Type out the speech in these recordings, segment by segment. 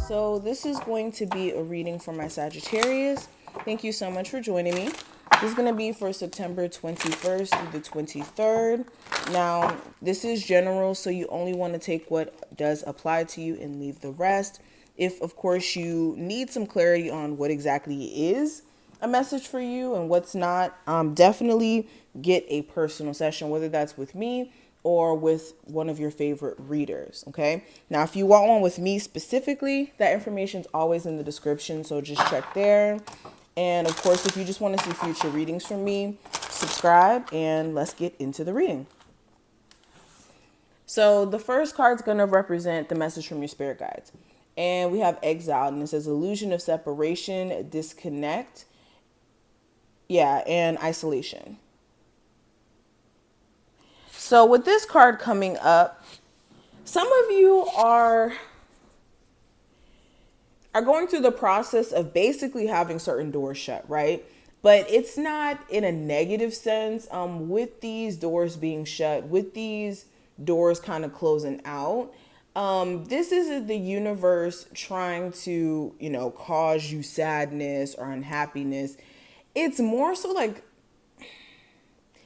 So this is going to be a reading for my Sagittarius. Thank you so much for joining me. This is going to be for September 21st through the 23rd. Now, this is general, so you only want to take what does apply to you and leave the rest. If, of course, you need some clarity on what exactly is a message for you and what's not, definitely get a personal session, whether that's with me or with one of your favorite readers, okay? Now, if you want one with me specifically, that information is always in the description, so just check there. And of course, if you just want to see future readings from me, subscribe and let's get into the reading. So the first card is going to represent the message from your spirit guides. And we have exiled, and it says illusion of separation, disconnect, and isolation. So with this card coming up, some of you are going through the process of basically having certain doors shut, right? But it's not in a negative sense. With these doors being shut, with these doors kind of closing out, this isn't the universe trying to, cause you sadness or unhappiness. It's more so like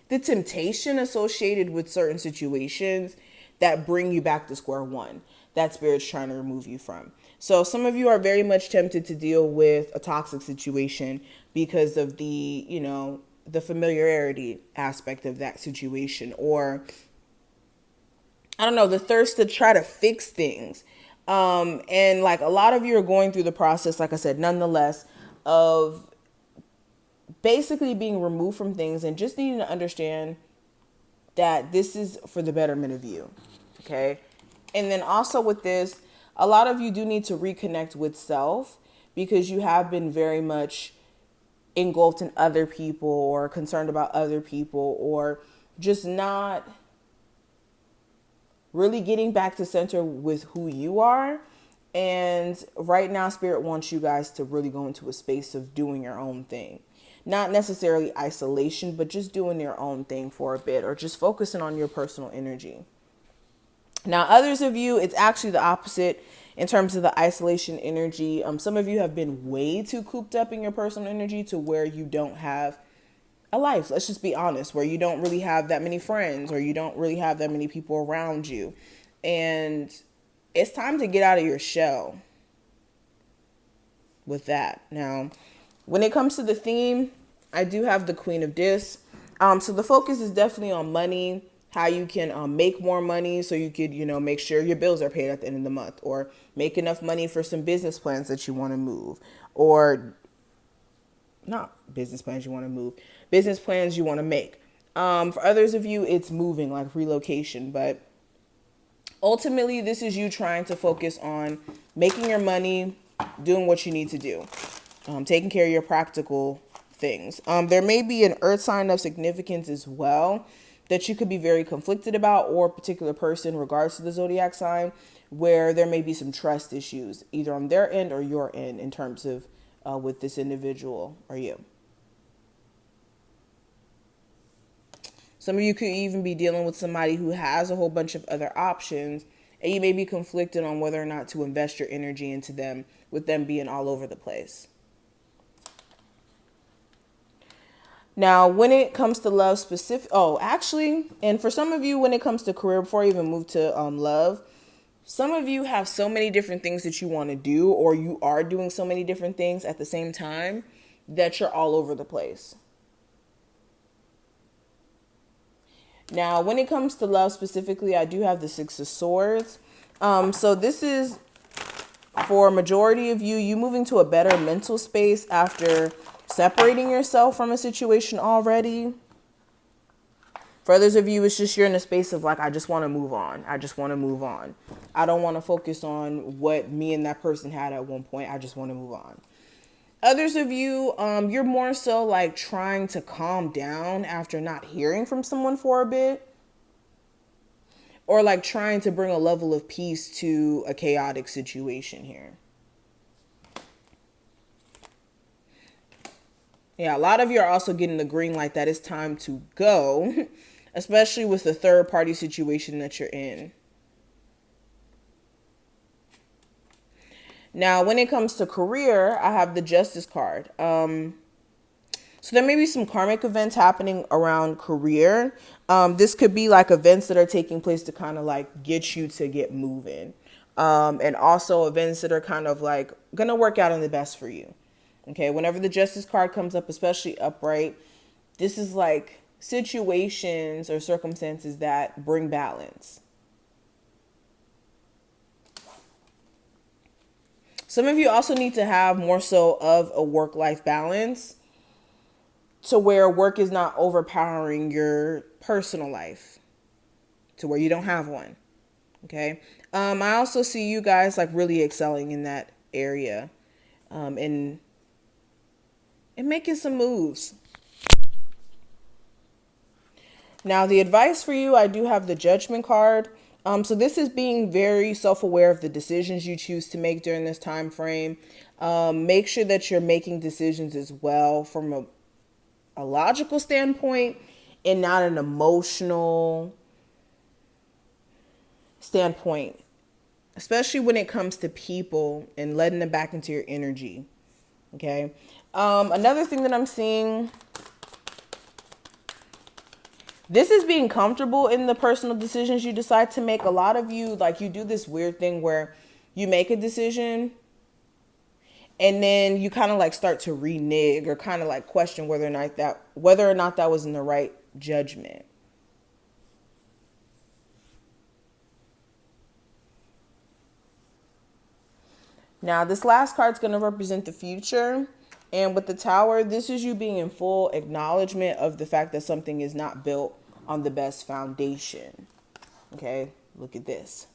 the temptation associated with certain situations that bring you back to square one that spirit's trying to remove you from. So some of you are very much tempted to deal with a toxic situation because of the, the familiarity aspect of that situation, or I don't know, the thirst to try to fix things. And like a lot of you are going through the process, like I said, nonetheless, of basically being removed from things and just needing to understand that this is for the betterment of you. Okay. And then also with this, a lot of you do need to reconnect with self because you have been very much engulfed in other people or concerned about other people, or just not really getting back to center with who you are. And right now, spirit wants you guys to really go into a space of doing your own thing. Not necessarily isolation, but just doing your own thing for a bit, or just focusing on your personal energy. Now, others of you, it's actually the opposite in terms of the isolation energy. Some of you have been way too cooped up in your personal energy to where you don't have a life. Let's just be honest, where you don't really have that many friends, or you don't really have that many people around you. And it's time to get out of your shell with that. Now, when it comes to the theme, I do have the Queen of Discs. So the focus is definitely on money, how you can make more money so you could, make sure your bills are paid at the end of the month, or make enough money for some business plans that you want to move, or not business plans you want to move, business plans you want to make. For others of you, it's moving, like relocation. But ultimately, this is you trying to focus on making your money, doing what you need to do. Taking care of your practical things. There may be an earth sign of significance as well that you could be very conflicted about, or a particular person in regards to the zodiac sign, where there may be some trust issues either on their end or your end in terms of with this individual or you. Some of you could even be dealing with somebody who has a whole bunch of other options, and you may be conflicted on whether or not to invest your energy into them, with them being all over the place. Now, when it comes to love and for some of you, when it comes to career, before I even move to love, some of you have so many different things that you want to do, or you are doing so many different things at the same time that you're all over the place. Now, when it comes to love specifically, I do have the Six of Swords. So this is for a majority of you, you moving to a better mental space after separating yourself from a situation already. For others of you, it's just you're in a space of like, I just want to move on. I just want to move on. I don't want to focus on what me and that person had at one point. I just want to move on. Others of you, you're more so like trying to calm down after not hearing from someone for a bit. Or like trying to bring a level of peace to a chaotic situation here. Yeah, a lot of you are also getting the green light that it's time to go, especially with the third party situation that you're in. Now, when it comes to career, I have the Justice card. So there may be some karmic events happening around career. This could be like events that are taking place to kind of like get you to get moving. And also events that are kind of like going to work out in the best for you. Okay, whenever the Justice card comes up, especially upright, this is like situations or circumstances that bring balance. Some of you also need to have more so of a work-life balance to where work is not overpowering your personal life to where you don't have one. Okay. I also see you guys like really excelling in that area, and making some moves. Now, the advice for you, I do have the Judgment card. So this is being very self-aware of the decisions you choose to make during this time frame. Make sure that you're making decisions as well from a logical standpoint and not an emotional standpoint, especially when it comes to people and letting them back into your energy. Okay. Another thing that I'm seeing, this is being comfortable in the personal decisions you decide to make. A lot of you, like, you do this weird thing where you make a decision and then you kind of like start to renege or kind of like question whether or not that was in the right judgment. Now, this last card is going to represent the future. And with the Tower, this is you being in full acknowledgement of the fact that something is not built on the best foundation. Okay, look at this.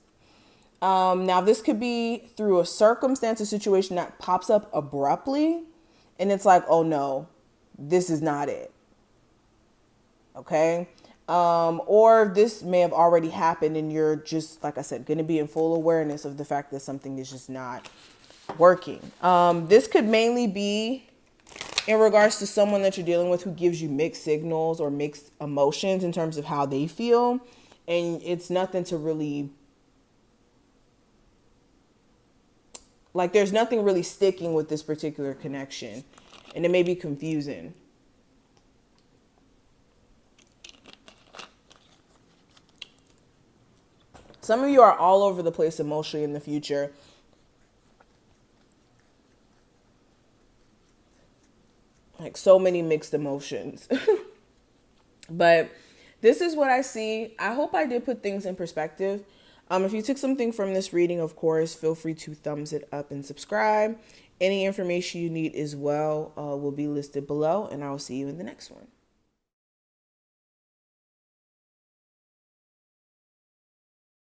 Now, this could be through a circumstance, a situation that pops up abruptly. And it's like, oh no, this is not it. Okay. Or this may have already happened and you're just, like I said, going to be in full awareness of the fact that something is just not working. This could mainly be in regards to someone that you're dealing with who gives you mixed signals or mixed emotions in terms of how they feel. And it's nothing to really, like, there's nothing really sticking with this particular connection. And it may be confusing. Some of you are all over the place emotionally in the future. Like, so many mixed emotions. But this is what I see. I hope I did put things in perspective. If you took something from this reading, of course, feel free to thumbs it up and subscribe. Any information you need as well will be listed below, and I will see you in the next one.